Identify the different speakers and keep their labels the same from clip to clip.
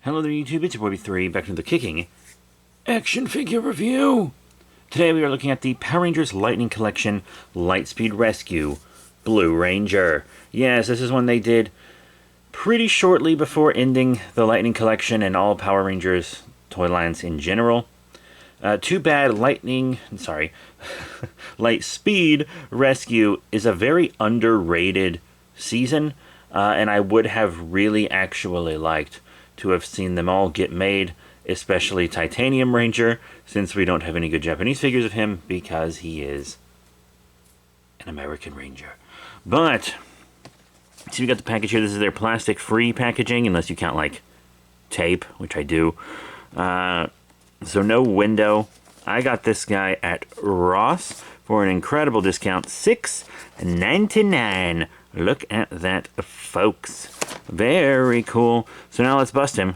Speaker 1: Hello there YouTube, it's your boy B3, back to the Kicking Action Figure Review! Today we are looking at the Power Rangers Lightning Collection Lightspeed Rescue Blue Ranger. Yes, this is one they did pretty shortly before ending the Lightning Collection and all Power Rangers toy lines in general. Too bad Lightspeed Rescue is a very underrated season, and I would have really actually liked to have seen them all get made, especially Titanium Ranger, since we don't have any good Japanese figures of him because he is an American Ranger. But, so we got the package here. This is their plastic-free packaging, unless you count, like, tape, which I do. So no window. I got this guy at Ross for an incredible discount, $6.99. Look at that, folks. Very cool. So now let's bust him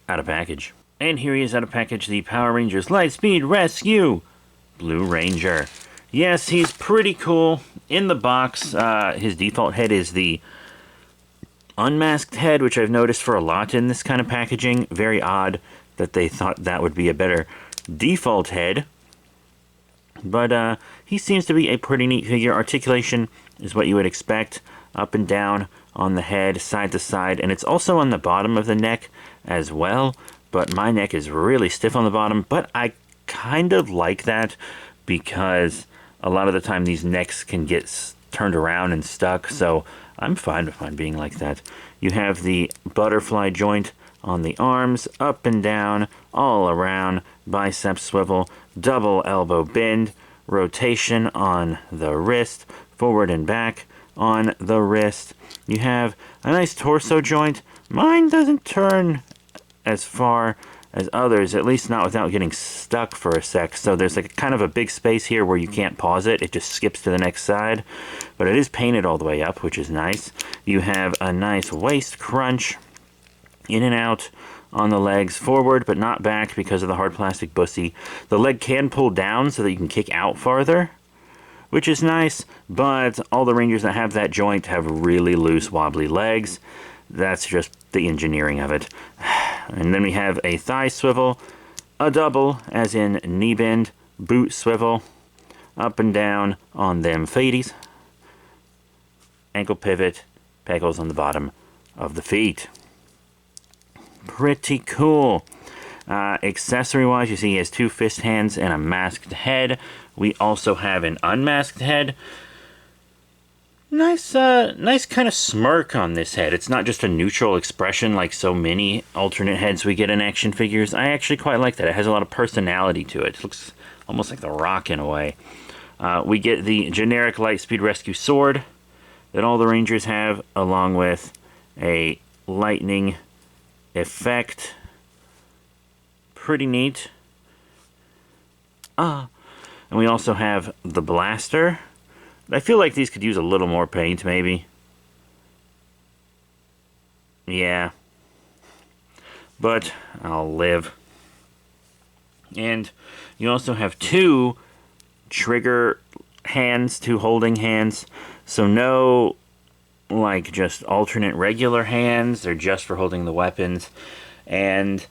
Speaker 1: out of package. And here he is out of package, the Power Rangers Lightspeed Rescue Blue Ranger. Yes, he's pretty cool. In the box, his default head is the unmasked head, which I've noticed for a lot in this kind of packaging. Very odd that they thought that would be a better default head. But he seems to be a pretty neat figure. Articulation is what you would expect. Up and down on the head, side to side. And it's also on the bottom of the neck as well. But my neck is really stiff on the bottom. But I kind of like that because a lot of the time these necks can get turned around and stuck. So I'm fine with mine being like that. You have the butterfly joint on the arms, up and down, all around, bicep swivel, double elbow bend, rotation on the wrist, forward and back on the wrist. You have a nice torso joint. Mine doesn't turn as far as others, at least not without getting stuck for a sec. So there's like kind of a big space here where you can't pause it. It just skips to the next side. But it is painted all the way up, which is nice. You have a nice waist crunch. In and out on the legs, forward but not back because of the hard plastic bussy. The leg can pull down so that you can kick out farther, which is nice, but all the Rangers that have that joint have really loose, wobbly legs. That's just the engineering of it. And then we have a thigh swivel, a double, as in knee bend, boot swivel, up and down on them feeties, ankle pivot, pegals on the bottom of the feet. Pretty cool. Accessory-wise, you see he has two fist hands and a masked head. We also have an unmasked head. Nice kind of smirk on this head. It's not just a neutral expression like so many alternate heads we get in action figures. I actually quite like that. It has a lot of personality to it. It looks almost like The Rock in a way. We get the generic Lightspeed Rescue sword that all the Rangers have, along with a lightning effect. Pretty neat. And we also have the blaster. I feel like these could use a little more paint, maybe. Yeah. But I'll live. And you also have two trigger hands, two holding hands. So no, like, just alternate regular hands. They're just for holding the weapons. And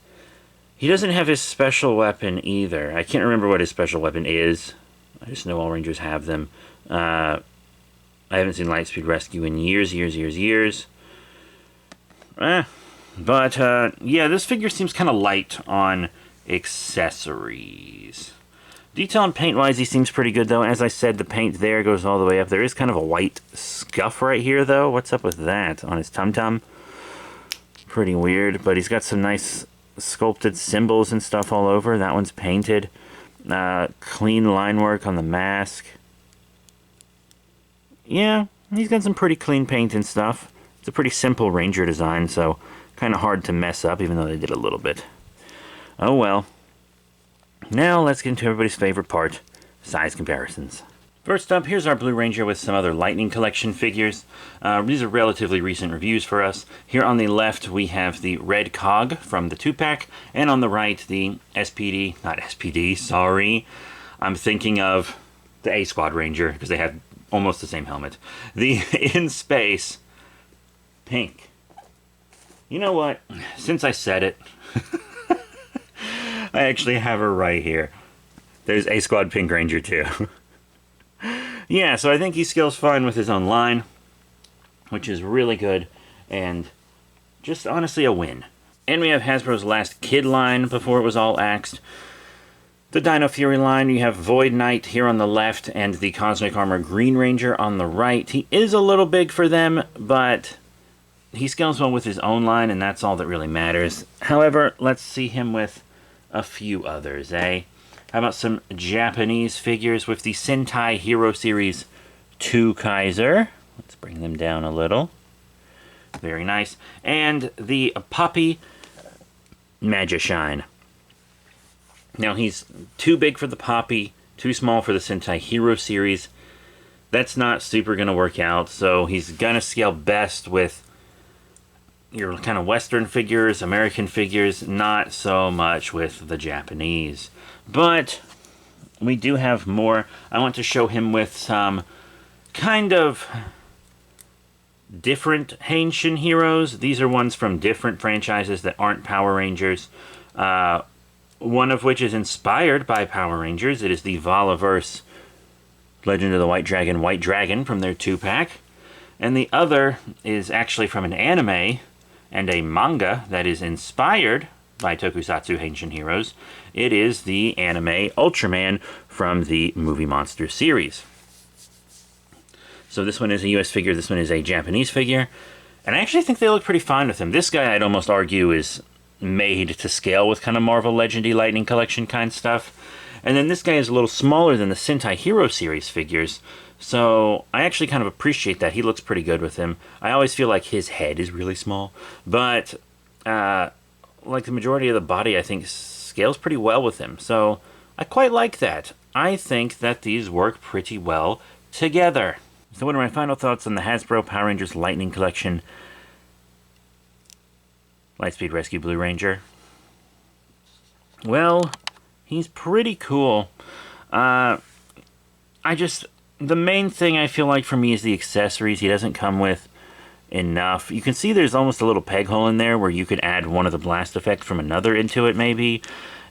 Speaker 1: he doesn't have his special weapon either. I can't remember what his special weapon is. I just know all Rangers have them. I haven't seen Lightspeed Rescue in years. Yeah, this figure seems kind of light on accessories. Detail and paint-wise, he seems pretty good, though. As I said, the paint there goes all the way up. There is kind of a white scuff right here, though. What's up with that on his tum-tum? Pretty weird, but he's got some nice sculpted symbols and stuff all over. That one's painted. Clean line work on the mask. Yeah, he's got some pretty clean paint and stuff. It's a pretty simple Ranger design, so kind of hard to mess up, even though they did a little bit. Oh well. Now let's get into everybody's favorite part, size comparisons. First up, here's our Blue Ranger with some other Lightning Collection figures. These are relatively recent reviews for us. Here on the left, we have the red cog from the 2-pack, and on the right, the SPD, sorry. I'm thinking of the A-Squad Ranger, because they have almost the same helmet. The In Space Pink You know what? Since I said it, I actually have her right here. There's A Squad Pink Ranger too. Yeah, so I think he scales fine with his own line, which is really good, and just honestly a win. And we have Hasbro's last kid line before it was all axed. The Dino Fury line, you have Void Knight here on the left and the Cosmic Armor Green Ranger on the right. He is a little big for them, but he scales well with his own line, and that's all that really matters. However, let's see him with a few others, eh? How about some Japanese figures with the Sentai Hero Series 2 Kaiser? Let's bring them down a little. Very nice. And the Poppy Magishine. Now, he's too big for the Poppy, too small for the Sentai Hero Series. That's not super going to work out, so he's going to scale best with your kind of Western figures, American figures, not so much with the Japanese. But we do have more. I want to show him with some kind of different Henshin heroes. These are ones from different franchises that aren't Power Rangers. One of which is inspired by Power Rangers. It is the Valaverse Legend of the White Dragon from their 2-pack. And the other is actually from an anime and a manga that is inspired by Tokusatsu Henshin heroes. It is the anime Ultraman from the Movie Monster series. So this one is a US figure, this one is a Japanese figure. And I actually think they look pretty fine with him. This guy, I'd almost argue, is made to scale with kind of Marvel Legendy Lightning Collection kind stuff. And then this guy is a little smaller than the Sentai Hero Series figures. So I actually kind of appreciate that. He looks pretty good with him. I always feel like his head is really small. But like the majority of the body, I think scales pretty well with him. So I quite like that. I think that these work pretty well together. So what are my final thoughts on the Hasbro Power Rangers Lightning Collection Lightspeed Rescue Blue Ranger? Well, he's pretty cool. The main thing I feel like for me is the accessories. He doesn't come with enough. You can see there's almost a little peg hole in there where you could add one of the blast effects from another into it maybe.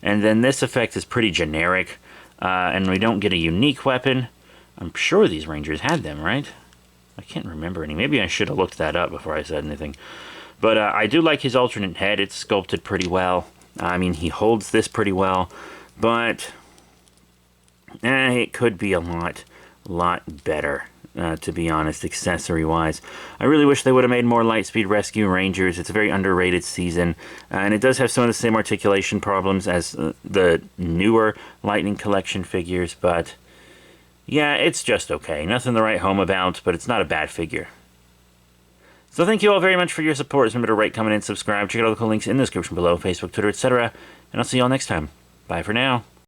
Speaker 1: And then this effect is pretty generic. And we don't get a unique weapon. I'm sure these Rangers had them, right? I can't remember any. Maybe I should have looked that up before I said anything. But I do like his alternate head. It's sculpted pretty well. I mean, he holds this pretty well. But it could be a lot better, to be honest, accessory-wise. I really wish they would have made more Lightspeed Rescue Rangers. It's a very underrated season. And it does have some of the same articulation problems as the newer Lightning Collection figures. But yeah, it's just okay. Nothing to write home about, but it's not a bad figure. So thank you all very much for your support. Remember to rate, comment, and subscribe. Check out all the cool links in the description below, Facebook, Twitter, etc. And I'll see you all next time. Bye for now.